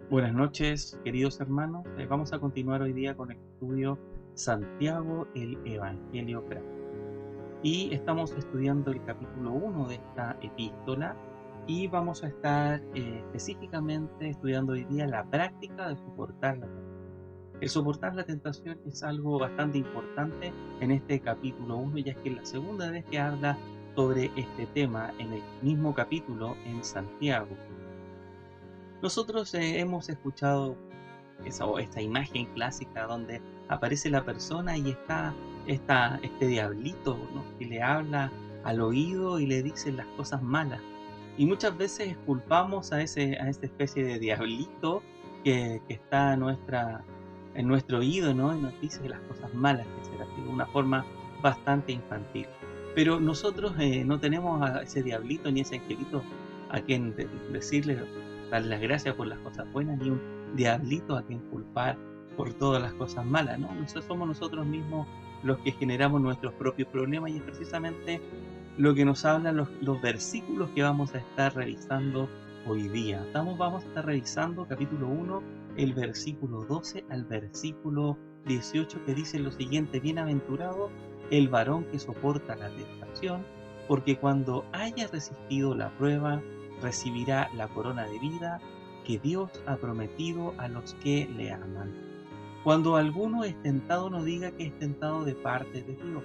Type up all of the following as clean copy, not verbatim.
Buenas noches, queridos hermanos. Vamos a continuar hoy día con el estudio Santiago, el Evangelio Práctico. Y estamos estudiando el capítulo 1 de esta epístola y vamos a estar específicamente estudiando hoy día la práctica de soportar la tentación. El soportar la tentación es algo bastante importante en este capítulo 1, ya que es la segunda vez que habla sobre este tema en el mismo capítulo en Santiago. Nosotros hemos escuchado esta imagen clásica donde aparece la persona y está este diablito, ¿no?, que le habla al oído y le dice las cosas malas. Y muchas veces culpamos a esa especie de diablito que está en nuestro oído, ¿no?, y nos dice las cosas malas que hacer, así de una forma bastante infantil. Pero nosotros no tenemos a ese diablito ni ese angelito a quien decirle, darle las gracias por las cosas buenas, ni un diablito a quien culpar por todas las cosas malas, ¿no? Nosotros somos nosotros mismos los que generamos nuestros propios problemas y es precisamente lo que nos hablan los versículos que vamos a estar revisando hoy día. Vamos a estar revisando capítulo 1, el versículo 12 al versículo 18, que dice lo siguiente: bienaventurado el varón que soporta la tentación, porque cuando haya resistido la prueba, recibirá la corona de vida que Dios ha prometido a los que le aman. Cuando alguno es tentado, no diga que es tentado de parte de Dios,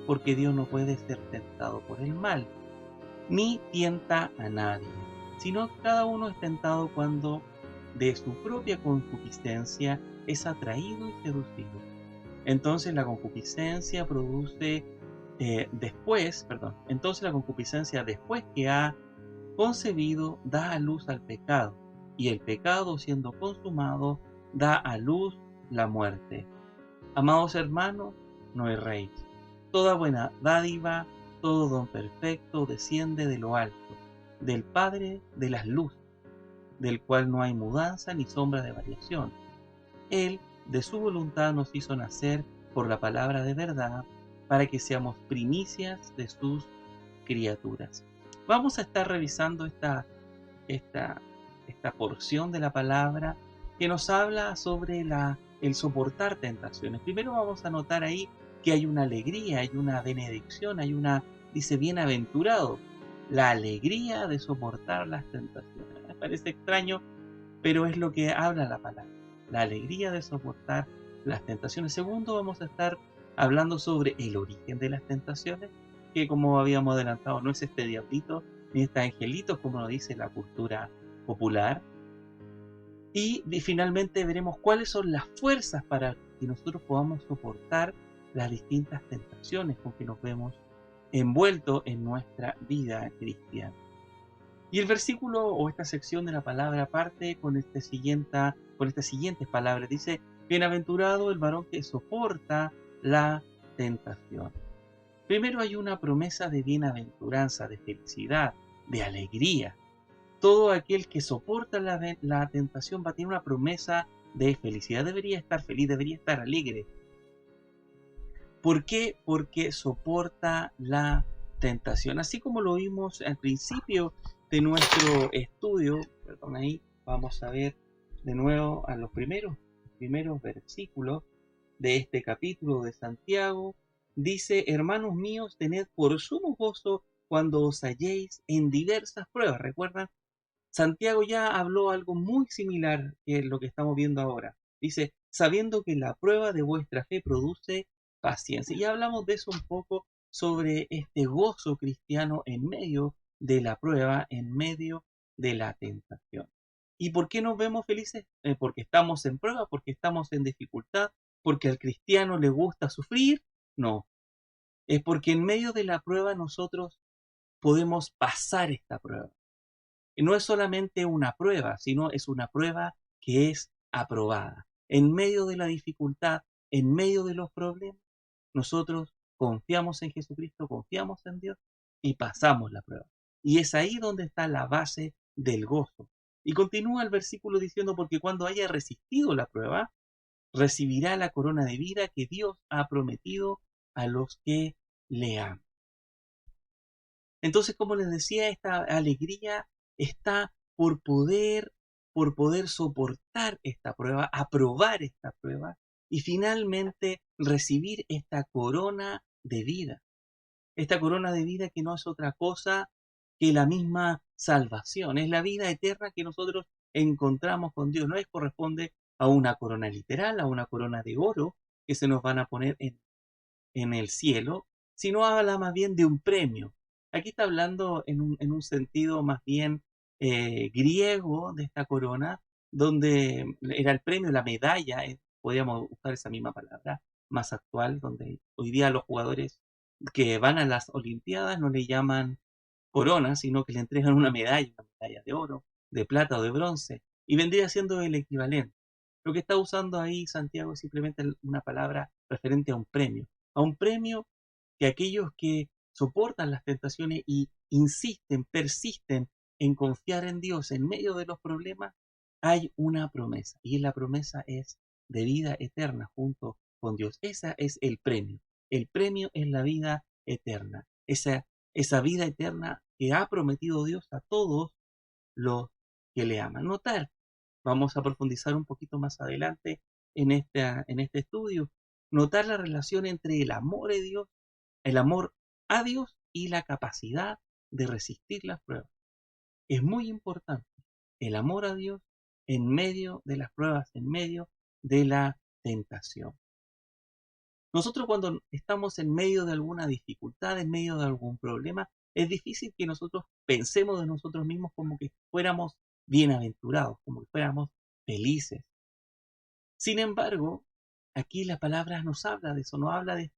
porque Dios no puede ser tentado por el mal, ni tienta a nadie, sino que cada uno es tentado cuando de su propia concupiscencia es atraído y seducido. Entonces la concupiscencia entonces la concupiscencia, después que ha concebido, da a luz al pecado, y el pecado, siendo consumado, da a luz la muerte. Amados hermanos, no erréis. Toda buena dádiva, todo don perfecto desciende de lo alto, del Padre de las luces, del cual no hay mudanza ni sombra de variación. Él, de su voluntad, nos hizo nacer por la palabra de verdad, para que seamos primicias de sus criaturas. Vamos a estar revisando esta, esta porción de la palabra que nos habla sobre el soportar tentaciones. Primero vamos a notar ahí que hay una alegría, hay una benedicción, dice bienaventurado, la alegría de soportar las tentaciones. Me parece extraño, pero es lo que habla la palabra, la alegría de soportar las tentaciones. Segundo, vamos a estar hablando sobre el origen de las tentaciones, que como habíamos adelantado, no es este diablito ni este angelito, como nos dice la cultura popular. Y finalmente veremos cuáles son las fuerzas para que nosotros podamos soportar las distintas tentaciones con que nos vemos envueltos en nuestra vida cristiana. Y el versículo o esta sección de la palabra parte con estas siguientes palabras. Dice: bienaventurado el varón que soporta la tentación. Primero hay una promesa de bienaventuranza, de felicidad, de alegría. Todo aquel que soporta la tentación va a tener una promesa de felicidad. Debería estar feliz, debería estar alegre. ¿Por qué? Porque soporta la tentación. Así como lo vimos al principio de nuestro estudio, perdón, ahí vamos a ver de nuevo a los primeros versículos de este capítulo de Santiago. Dice: hermanos míos, tened por sumo gozo cuando os halléis en diversas pruebas. ¿Recuerdan? Santiago ya habló algo muy similar que lo que estamos viendo ahora. Dice: sabiendo que la prueba de vuestra fe produce paciencia. Y hablamos de eso un poco, sobre este gozo cristiano en medio de la prueba, en medio de la tentación. ¿Y por qué nos vemos felices? Porque estamos en prueba, porque estamos en dificultad, porque al cristiano le gusta sufrir. No, es porque en medio de la prueba nosotros podemos pasar esta prueba. Y no es solamente una prueba, sino es una prueba que es aprobada. En medio de la dificultad, en medio de los problemas, nosotros confiamos en Jesucristo, confiamos en Dios y pasamos la prueba. Y es ahí donde está la base del gozo. Y continúa el versículo diciendo: porque cuando haya resistido la prueba, recibirá la corona de vida que Dios ha prometido a los que le aman. Entonces, como les decía, esta alegría está por poder por poder soportar esta prueba, aprobar esta prueba y finalmente recibir esta corona de vida. Esta corona de vida que no es otra cosa que la misma salvación, es la vida eterna que nosotros encontramos con Dios. No es corresponde a una corona literal, a una corona de oro que se nos van a poner en el cielo, sino habla más bien de un premio. Aquí está hablando en un sentido más bien griego de esta corona, donde era el premio, la medalla, podríamos usar esa misma palabra más actual, donde hoy día los jugadores que van a las Olimpiadas no le llaman corona, sino que le entregan una medalla de oro, de plata o de bronce, y vendría siendo el equivalente. Lo que está usando ahí Santiago es simplemente una palabra referente a un premio que aquellos que soportan las tentaciones y insisten, persisten en confiar en Dios en medio de los problemas, hay una promesa, y la promesa es de vida eterna junto con Dios. Ese es el premio. El premio es la vida eterna. Esa vida eterna que ha prometido Dios a todos los que le aman. Notar, vamos a profundizar un poquito más adelante en este estudio, notar la relación entre el amor de Dios, el amor a Dios y la capacidad de resistir las pruebas. Es muy importante el amor a Dios en medio de las pruebas, en medio de la tentación. Nosotros cuando estamos en medio de alguna dificultad, en medio de algún problema, es difícil que nosotros pensemos de nosotros mismos como que fuéramos bienaventurados, como que fuéramos felices. Sin embargo, aquí la palabra nos habla de eso, nos habla de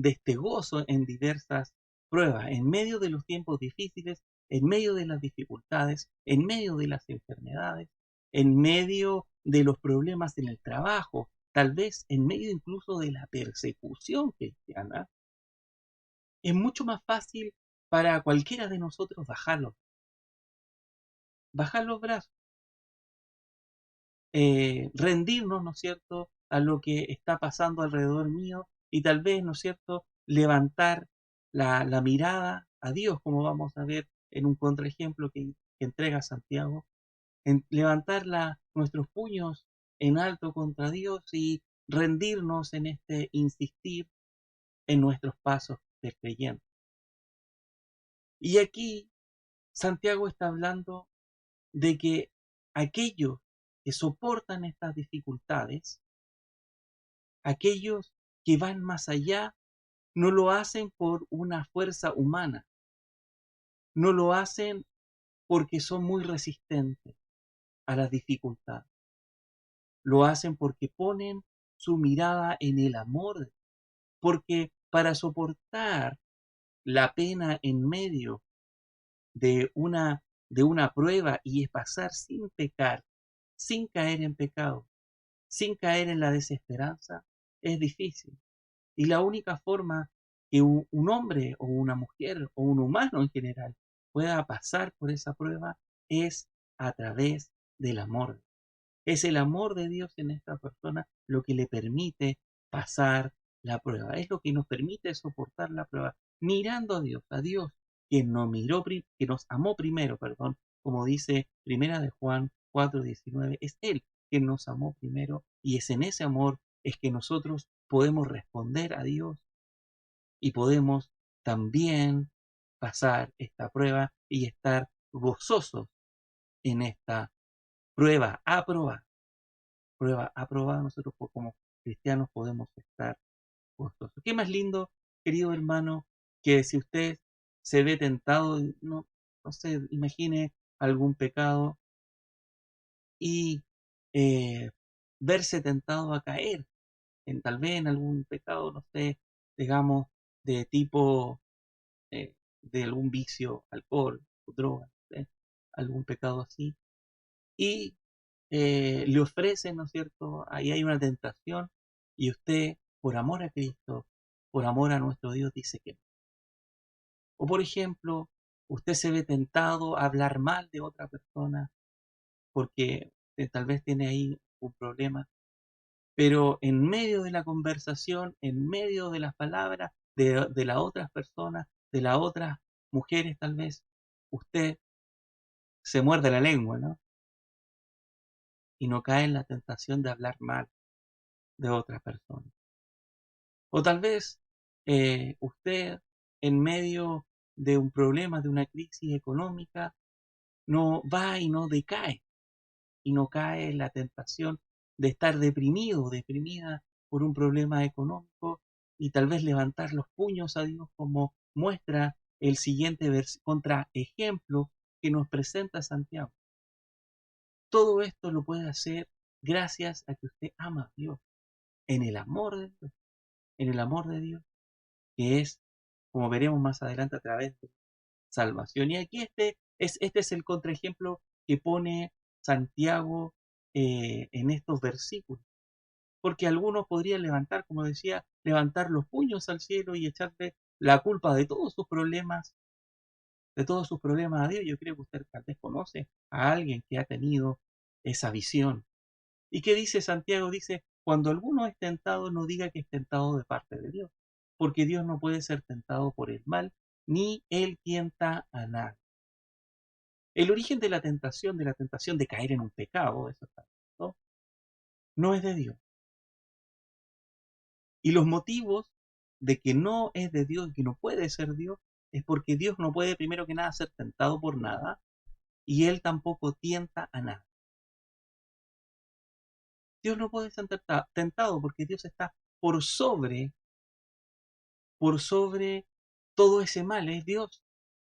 este gozo en diversas pruebas, en medio de los tiempos difíciles, en medio de las dificultades, en medio de las enfermedades, en medio de los problemas en el trabajo, tal vez en medio incluso de la persecución cristiana. Es mucho más fácil para cualquiera de nosotros bajar los brazos, rendirnos, ¿no es cierto?, a lo que está pasando alrededor mío y tal vez, ¿no es cierto?, levantar la mirada a Dios, como vamos a ver en un contraejemplo que entrega Santiago, en levantar nuestros puños en alto contra Dios y rendirnos en este insistir en nuestros pasos del creyente. Y aquí Santiago está hablando de que aquellos que soportan estas dificultades, aquellos que van más allá, no lo hacen por una fuerza humana, no lo hacen porque son muy resistentes a las dificultades, lo hacen porque ponen su mirada en el amor, porque para soportar la pena en medio de una prueba y es pasar sin pecar, sin caer en pecado, sin caer en la desesperanza, es difícil. Y la única forma que un hombre o una mujer o un humano en general pueda pasar por esa prueba es a través del amor. Es el amor de Dios en esta persona lo que le permite pasar la prueba. Es lo que nos permite soportar la prueba, mirando a Dios quien nos miró, que nos amó primero, perdón, como dice Primera de Juan 4:19, es Él quien nos amó primero y es en ese amor es que nosotros podemos responder a Dios y podemos también pasar esta prueba y estar gozosos en esta prueba aprobada, nosotros como cristianos podemos estar gozosos. ¿Qué más lindo, querido hermano, que si usted se ve tentado, no sé, imagine algún pecado y eh, verse tentado a caer tal vez en algún pecado, no sé, digamos, de tipo de algún vicio, alcohol, o droga, no sé, algún pecado así, y le ofrecen, ¿no es cierto? Ahí hay una tentación y usted, por amor a Cristo, por amor a nuestro Dios, dice que no. O por ejemplo, usted se ve tentado a hablar mal de otra persona porque tal vez tiene ahí un problema, pero en medio de la conversación, en medio de las palabras de las otras personas, de las otras mujeres tal vez, usted se muerde la lengua, ¿no? y no cae en la tentación de hablar mal de otras personas. O tal vez usted en medio de un problema, de una crisis económica, no va y no decae y no cae en la tentación de estar deprimido, deprimida por un problema económico y tal vez levantar los puños a Dios como muestra el siguiente contraejemplo que nos presenta Santiago. Todo esto lo puede hacer gracias a que usted ama a Dios, en el amor de Dios, en el amor de Dios, que es, como veremos más adelante, a través de salvación. Y aquí este es el contraejemplo que pone Santiago en estos versículos. Porque algunos podrían levantar, como decía, levantar los puños al cielo y echarle la culpa de todos sus problemas a Dios. Yo creo que usted tal vez conoce a alguien que ha tenido esa visión. ¿Y qué dice Santiago? Dice, cuando alguno es tentado, no diga que es tentado de parte de Dios, porque Dios no puede ser tentado por el mal, ni él tienta a nadie. El origen de la tentación de caer en un pecado, eso está, ¿no? No es de Dios. Y los motivos de que no es de Dios, que no puede ser Dios, es porque Dios no puede, primero que nada, ser tentado por nada, y Él tampoco tienta a nada. Dios no puede ser tentado porque Dios está por sobre todo ese mal. Es Dios,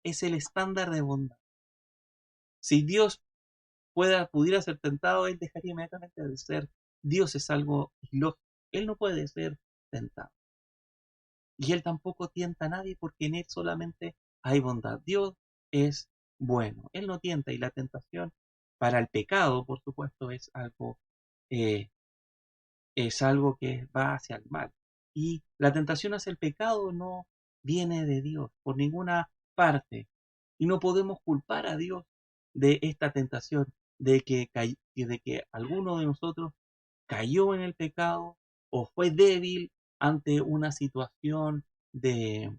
es el estándar de bondad. Si Dios pudiera ser tentado, Él dejaría inmediatamente de ser. Dios es algo ilógico. Él no puede ser tentado. Y Él tampoco tienta a nadie porque en Él solamente hay bondad. Dios es bueno. Él no tienta y la tentación para el pecado, por supuesto, eh, es algo que va hacia el mal. Y la tentación hacia el pecado no viene de Dios por ninguna parte. Y no podemos culpar a Dios de esta tentación, de que alguno de nosotros cayó en el pecado o fue débil ante una situación de,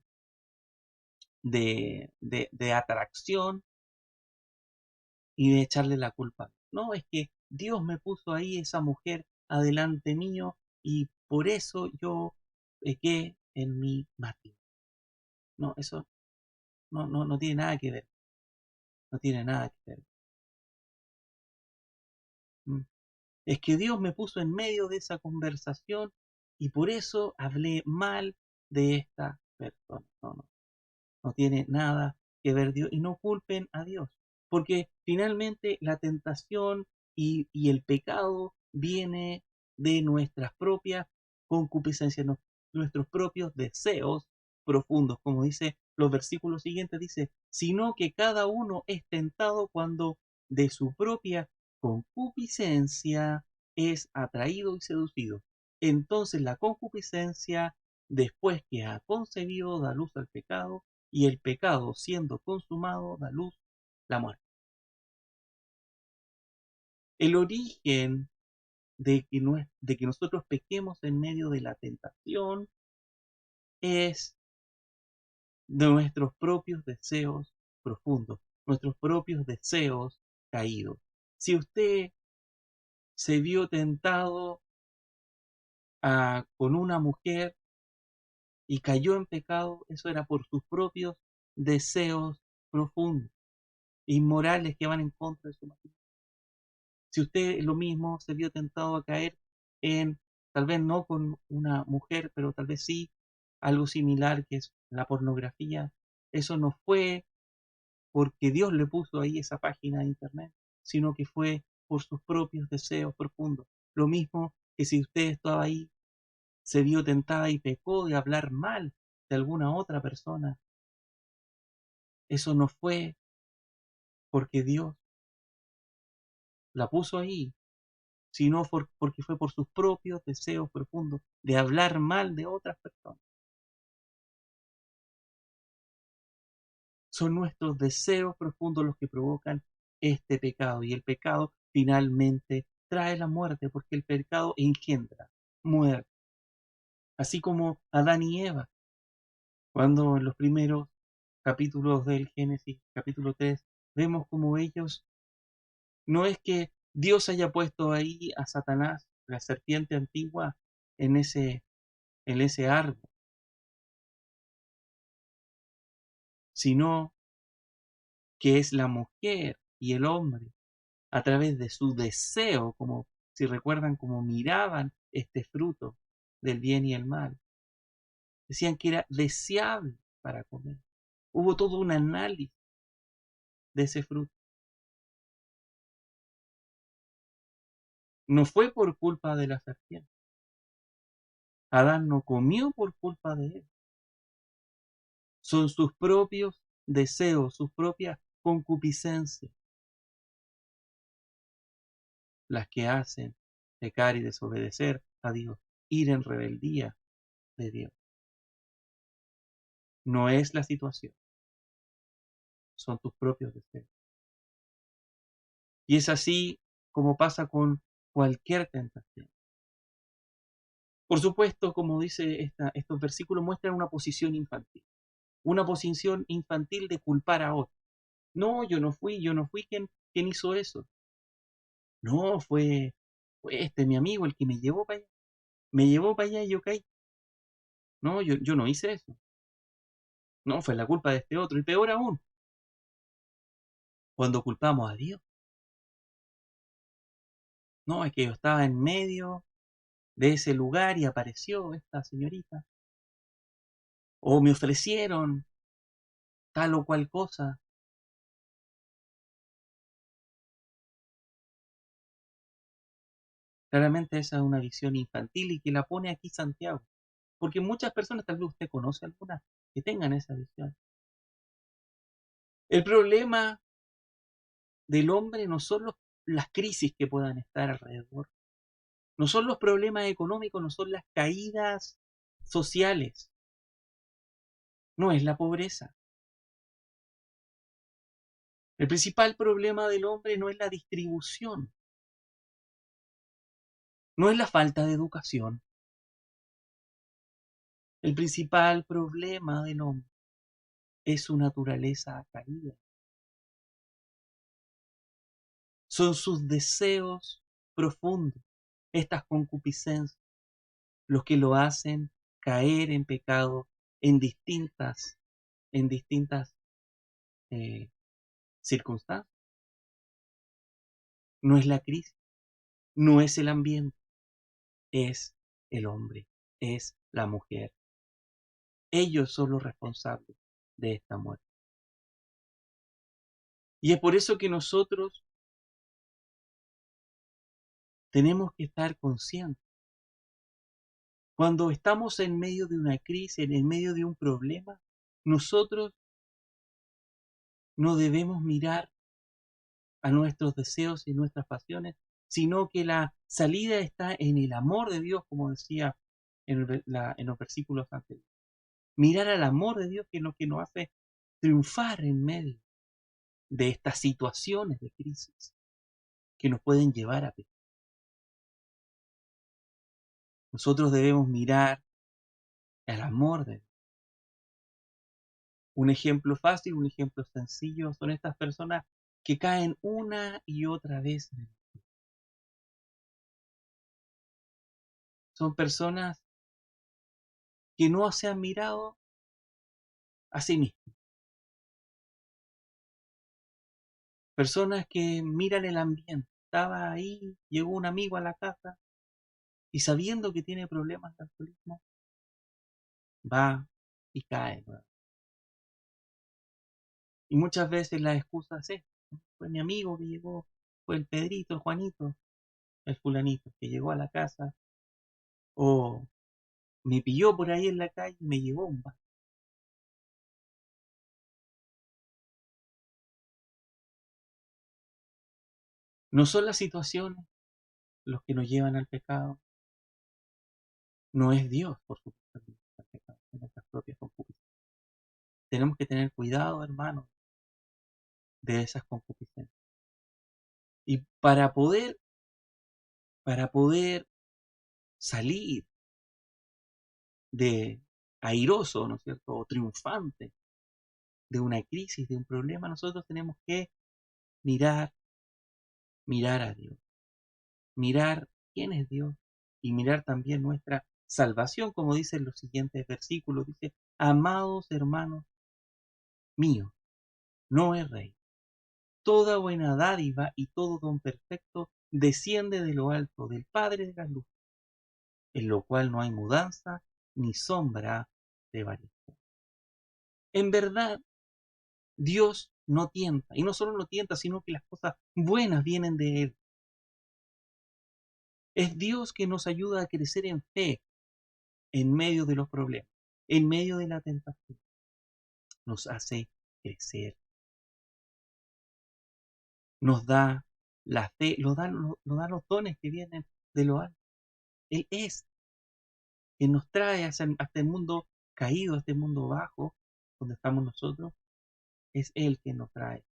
de atracción y de echarle la culpa. No, es que Dios me puso ahí esa mujer adelante mío y por eso yo pequé en mi matrimonio. No, eso no tiene nada que ver, no tiene nada que ver. Mm. Es que Dios me puso en medio de esa conversación y por eso hablé mal de esta persona. No tiene nada que ver Dios y no culpen a Dios, porque finalmente la tentación y el pecado viene de nuestras propias concupiscencias, nuestros propios deseos profundos, como dice los versículos siguientes, dice, sino que cada uno es tentado cuando de su propia concupiscencia es atraído y seducido. Entonces la concupiscencia, después que ha concebido, da luz al pecado, y el pecado siendo consumado da luz la muerte. El origen de que nosotros pequemos en medio de la tentación es de nuestros propios deseos profundos, nuestros propios deseos caídos. Si usted se vio tentado con una mujer y cayó en pecado, eso era por sus propios deseos profundos, inmorales que van en contra de su matrimonio. Si usted lo mismo se vio tentado a caer en, tal vez no con una mujer, pero tal vez sí, algo similar que es la pornografía, eso no fue porque Dios le puso ahí esa página de internet, sino que fue por sus propios deseos profundos. Lo mismo que si usted estaba ahí, se vio tentada y pecó de hablar mal de alguna otra persona, eso no fue porque Dios la puso ahí, sino porque fue por sus propios deseos profundos de hablar mal de otras personas. Son nuestros deseos profundos los que provocan este pecado y el pecado finalmente trae la muerte porque el pecado engendra muerte. Así como Adán y Eva, cuando en los primeros capítulos del Génesis, capítulo 3, vemos como ellos, no es que Dios haya puesto ahí a Satanás, la serpiente antigua, en ese árbol, sino que es la mujer y el hombre, a través de su deseo, como si recuerdan cómo miraban este fruto del bien y el mal, decían que era deseable para comer. Hubo todo un análisis de ese fruto. No fue por culpa de la serpiente. Adán no comió por culpa de él. Son sus propios deseos, sus propias concupiscencias las que hacen pecar y desobedecer a Dios, ir en rebeldía de Dios. No es la situación, son tus propios deseos. Y es así como pasa con cualquier tentación. Por supuesto, como dice estos versículos, muestran una posición infantil de culpar a otro. No, yo no fui quien hizo eso. No, fue mi amigo el que me llevó para allá. Me llevó para allá y yo caí. No, yo no hice eso. No, fue la culpa de este otro. Y peor aún, cuando culpamos a Dios. No, es que yo estaba en medio de ese lugar y apareció esta señorita. O me ofrecieron tal o cual cosa. Claramente esa es una visión infantil y que la pone aquí Santiago. Porque muchas personas, tal vez usted conoce algunas, que tengan esa visión. El problema del hombre no son las crisis que puedan estar alrededor, no son los problemas económicos, no son las caídas sociales, no es la pobreza. El principal problema del hombre no es la distribución, no es la falta de educación. El principal problema del hombre es su naturaleza caída. Son sus deseos profundos, estas concupiscencias, los que lo hacen caer en pecado en distintas eh, circunstancias. No es la crisis, no es el ambiente, es el hombre, es la mujer. Ellos son los responsables de esta muerte. Y es por eso que nosotros tenemos que estar conscientes. Cuando estamos en medio de una crisis, en medio de un problema, nosotros no debemos mirar a nuestros deseos y nuestras pasiones, sino que la salida está en el amor de Dios, como decía en los versículos anteriores. Mirar al amor de Dios, que es lo que nos hace triunfar en medio de estas situaciones de crisis que nos pueden llevar a pecar. Nosotros debemos mirar al amor de Dios. Un ejemplo fácil, un ejemplo sencillo, son estas personas que caen una y otra vez. Son personas que no se han mirado a sí mismos. Personas que miran el ambiente. Estaba ahí, llegó un amigo a la casa y sabiendo que tiene problemas de alcoholismo, va y cae, ¿no? Y muchas veces la excusa es esta, ¿no? Fue mi amigo que llegó, fue el Pedrito, el Juanito, el fulanito que llegó a la casa, o me pilló por ahí en la calle y me llevó un bar. No son las situaciones los que nos llevan al pecado, no es Dios, por supuesto, que nos lleva al pecado, son nuestras propias concupiscencias. Tenemos que tener cuidado, hermanos, de esas concupiscencias. Y para poder salir de airoso, ¿no es cierto?, o triunfante de una crisis, de un problema, nosotros tenemos que mirar, mirar a Dios. mirar quién es Dios y mirar también nuestra salvación, como dicen los siguientes versículos. Dice, amados hermanos míos, no erréis. Toda buena dádiva y todo don perfecto desciende de lo alto del Padre de la luz, en lo cual no hay mudanza ni sombra de variación. En verdad, Dios no tienta, y no solo no tienta, sino que las cosas buenas vienen de Él. Es Dios que nos ayuda a crecer en fe en medio de los problemas, en medio de la tentación. Nos hace crecer, nos da la fe, nos da los dones que vienen de lo alto. Él es quien nos trae hasta el mundo caído, a este mundo bajo, donde estamos nosotros. Es Él quien nos trae.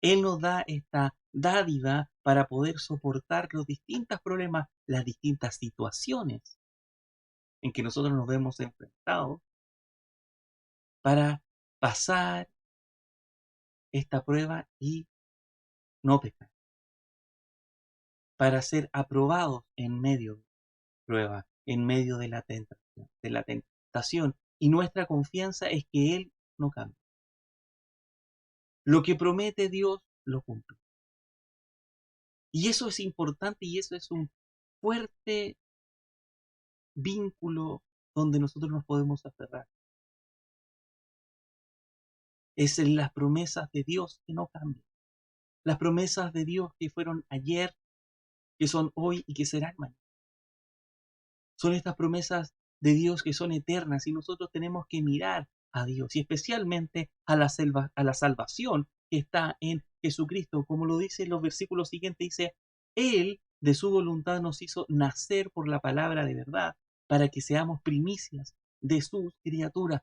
Él nos da esta dádiva para poder soportar los distintos problemas, las distintas situaciones en que nosotros nos vemos enfrentados, para pasar esta prueba y no pecar, para ser aprobados en medio de la prueba, en medio de la tentación, Y nuestra confianza es que Él no cambia. Lo que promete Dios lo cumple. Y eso es importante y eso es un fuerte vínculo donde nosotros nos podemos aferrar. Es en las promesas de Dios que no cambian. Las promesas de Dios que fueron ayer, que son hoy y que serán mañana. Son estas promesas de Dios que son eternas y nosotros tenemos que mirar a Dios y especialmente a la salvación que está en Jesucristo. Como lo dice en los versículos siguientes, dice, Él de su voluntad nos hizo nacer por la palabra de verdad para que seamos primicias de sus criaturas.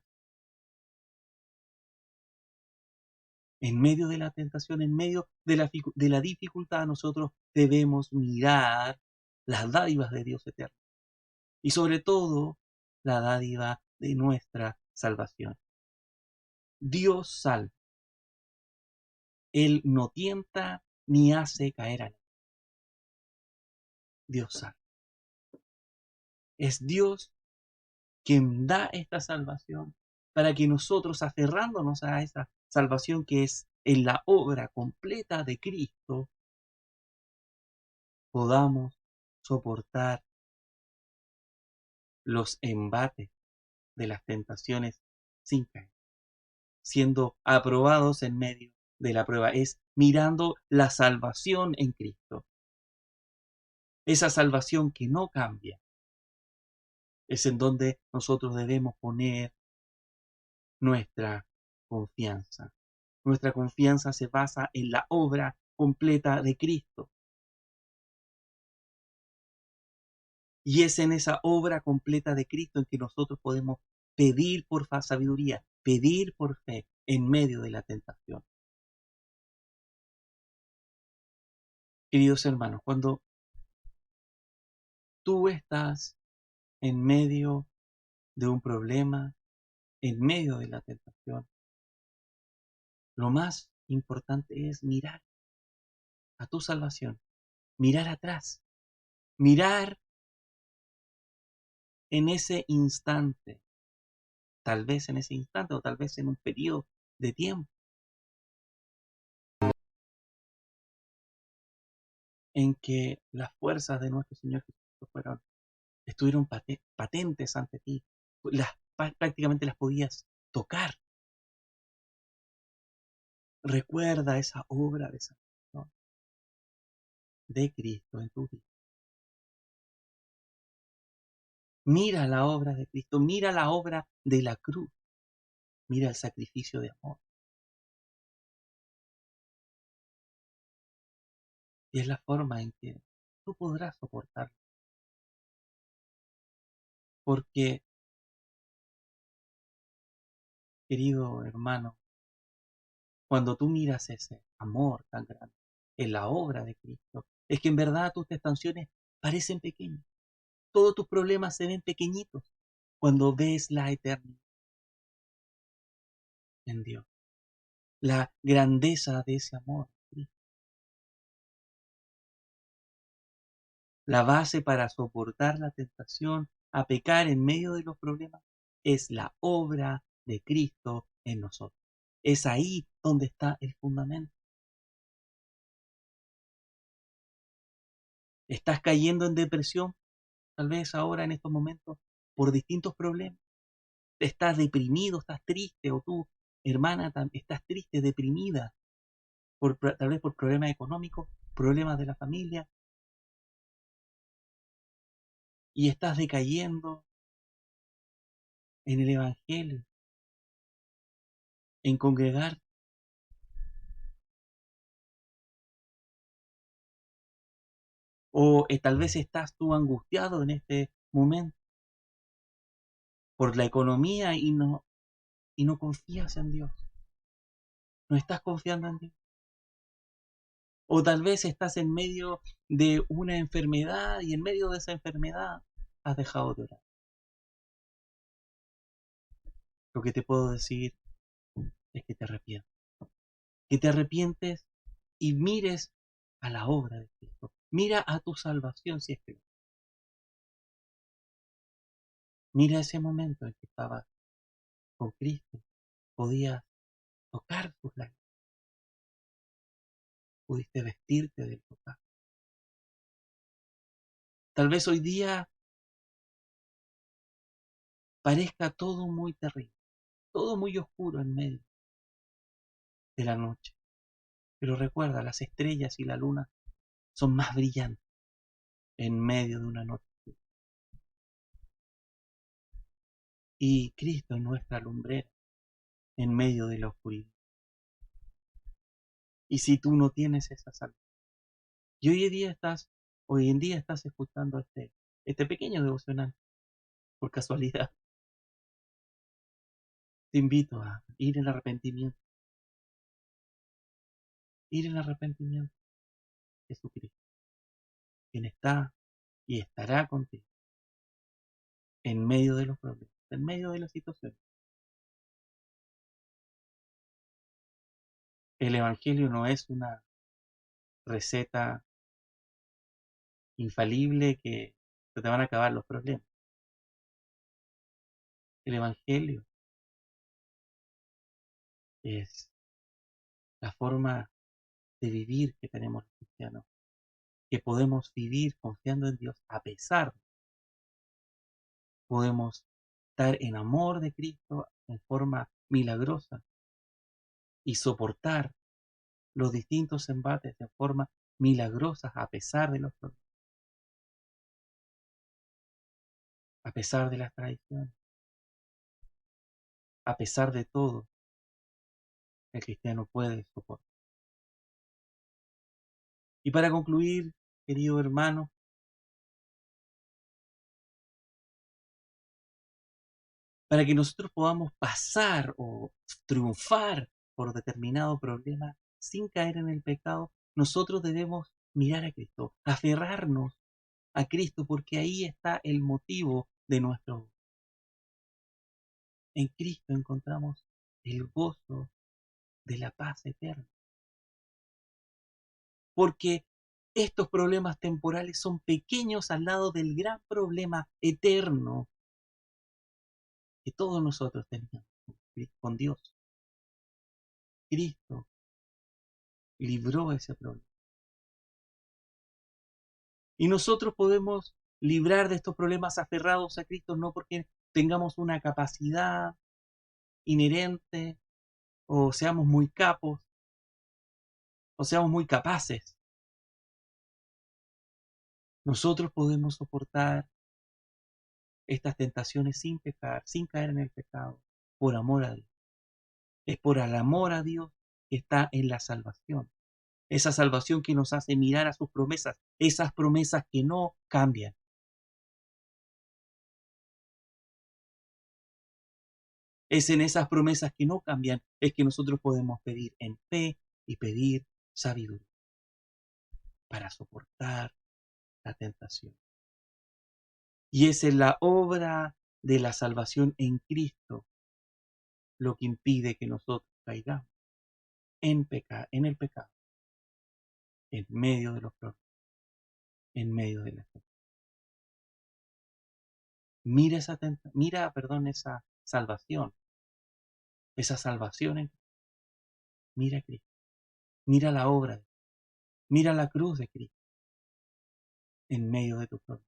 En medio de la tentación, en medio de la dificultad, nosotros debemos mirar las dádivas de Dios eterno y sobre todo la dádiva de nuestra salvación. Dios salva. Él no tienta ni hace caer a nadie. Dios salva. Es Dios quien da esta salvación para que nosotros, aferrándonos a esa salvación que es en la obra completa de Cristo, podamos soportar los embates de las tentaciones sin caer, siendo aprobados en medio de la prueba. Es mirando la salvación en Cristo. Esa salvación que no cambia. Es en donde nosotros debemos poner nuestra confianza. Nuestra confianza se basa en la obra completa de Cristo. Y es en esa obra completa de Cristo en que nosotros podemos pedir por sabiduría, pedir por fe en medio de la tentación. Queridos hermanos, cuando tú estás en medio de un problema, en medio de la tentación, lo más importante es mirar a tu salvación, mirar atrás, mirar en ese instante, tal vez en ese instante o tal vez en un periodo de tiempo en que las fuerzas de nuestro Señor Jesucristo estuvieron patentes ante ti, prácticamente las podías tocar. Recuerda esa obra de salvación de Cristo en tu vida. Mira la obra de Cristo, mira la obra de la cruz, mira el sacrificio de amor. Y es la forma en que tú podrás soportarlo. Porque, querido hermano, cuando tú miras ese amor tan grande en la obra de Cristo, es que en verdad tus tentaciones parecen pequeñas. Todos tus problemas se ven pequeñitos cuando ves la eternidad en Dios, la grandeza de ese amor. La base para soportar la tentación a pecar en medio de los problemas es la obra de Cristo en nosotros. Es ahí donde está el fundamento. Estás cayendo en depresión, tal vez ahora en estos momentos, por distintos problemas. Estás deprimido, estás triste, o tú, hermana, estás triste, deprimida, tal vez por problemas económicos, problemas de la familia, y estás decayendo en el Evangelio, en congregar, o tal vez estás tú angustiado en este momento por la economía y no confías en Dios, no estás confiando en Dios. O tal vez estás en medio de una enfermedad y en medio de esa enfermedad has dejado de orar. Lo que te puedo decir es que te arrepientes. Que te arrepientes y mires a la obra de Cristo. Mira a tu salvación si es que mira ese momento en que estabas con Cristo. Podías tocar sus lágrimas. Pudiste vestirte del tocar. Tal vez hoy día parezca todo muy terrible, todo muy oscuro en medio de la noche. Pero recuerda, las estrellas y la luna son más brillantes en medio de una noche. Y Cristo es nuestra lumbrera en medio de la oscuridad. Y si tú no tienes esa salud, y hoy en día estás escuchando este pequeño devocional, por casualidad, te invito a ir en arrepentimiento, Jesucristo, quien está y estará contigo en medio de los problemas, en medio de las situaciones. El Evangelio no es una receta infalible que se te van a acabar los problemas. El Evangelio es la forma de vivir que tenemos los cristianos, que podemos vivir confiando en Dios a pesar, podemos estar en amor de Cristo en forma milagrosa y soportar los distintos embates en forma milagrosa a pesar de los problemas, a pesar de las tradiciones, a pesar de todo, el cristiano puede soportar. Y para concluir, querido hermano, para que nosotros podamos pasar o triunfar por determinado problema sin caer en el pecado, nosotros debemos mirar a Cristo, aferrarnos a Cristo, porque ahí está el motivo de nuestro. En Cristo encontramos el gozo de la paz eterna, porque estos problemas temporales son pequeños al lado del gran problema eterno que todos nosotros tenemos con Dios. Cristo libró ese problema. Y nosotros podemos librar de estos problemas aferrados a Cristo no porque tengamos una capacidad inherente o seamos muy capos o seamos muy capaces. Nosotros podemos soportar estas tentaciones sin pecar, sin caer en el pecado, por amor a Dios. Es por el amor a Dios que está en la salvación. Esa salvación que nos hace mirar a sus promesas, esas promesas que no cambian. Es en esas promesas que no cambian, es que nosotros podemos pedir en fe y pedir sabiduría para soportar la tentación. Y es en la obra de la salvación en Cristo lo que impide que nosotros caigamos en el pecado, en medio de los problemas. en medio de la fe. Perdón, esa salvación mira a Cristo, mira la obra, mira la cruz de Cristo en medio de tu problema.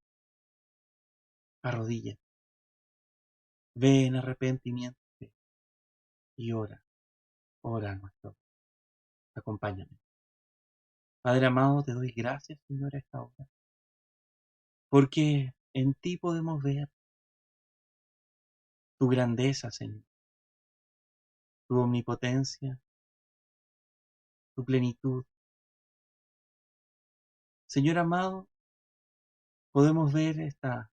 Arrodilla, ve en arrepentimiento y ora a nuestro. Acompáñame. Padre amado, te doy gracias, Señor, a esta hora, porque en ti podemos ver tu grandeza, Señor, tu omnipotencia, tu plenitud. Señor amado, podemos ver estas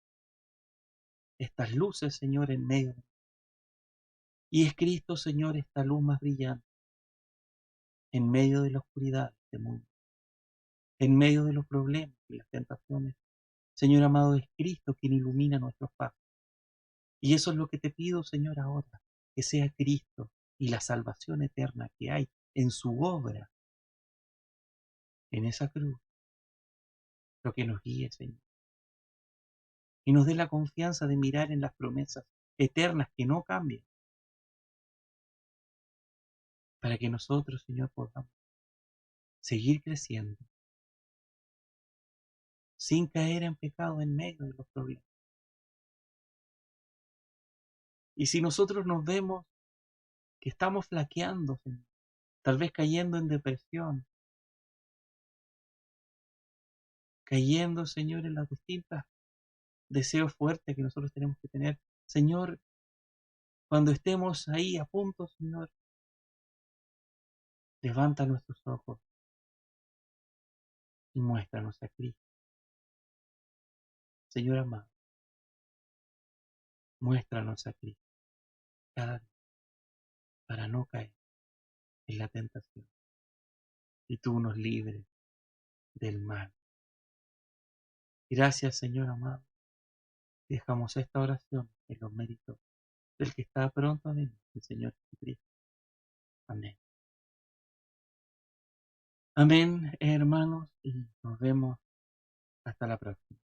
luces, Señor, en medio. Y es Cristo, Señor, esta luz más brillante en medio de la oscuridad de este mundo, en medio de los problemas y las tentaciones. Señor amado, es Cristo quien ilumina nuestros pasos. Y eso es lo que te pido, Señor, ahora, que sea Cristo y la salvación eterna que hay en su obra, en esa cruz, lo que nos guíe, Señor. Y nos dé la confianza de mirar en las promesas eternas que no cambian, para que nosotros, Señor, podamos seguir creciendo sin caer en pecado en medio de los problemas. Y si nosotros nos vemos que estamos flaqueando, Señor, tal vez cayendo en depresión, cayendo, Señor, en los distintos deseos fuertes que nosotros tenemos que tener, Señor, cuando estemos ahí a punto, Señor, levanta nuestros ojos y muéstranos a Cristo. Señor amado, muéstranos a Cristo cada día para no caer en la tentación y tú nos libres del mal. Gracias, Señor amado. Dejamos esta oración en los méritos del que está pronto a venir, el Señor Jesucristo. Amén. Amén, hermanos, y nos vemos hasta la próxima.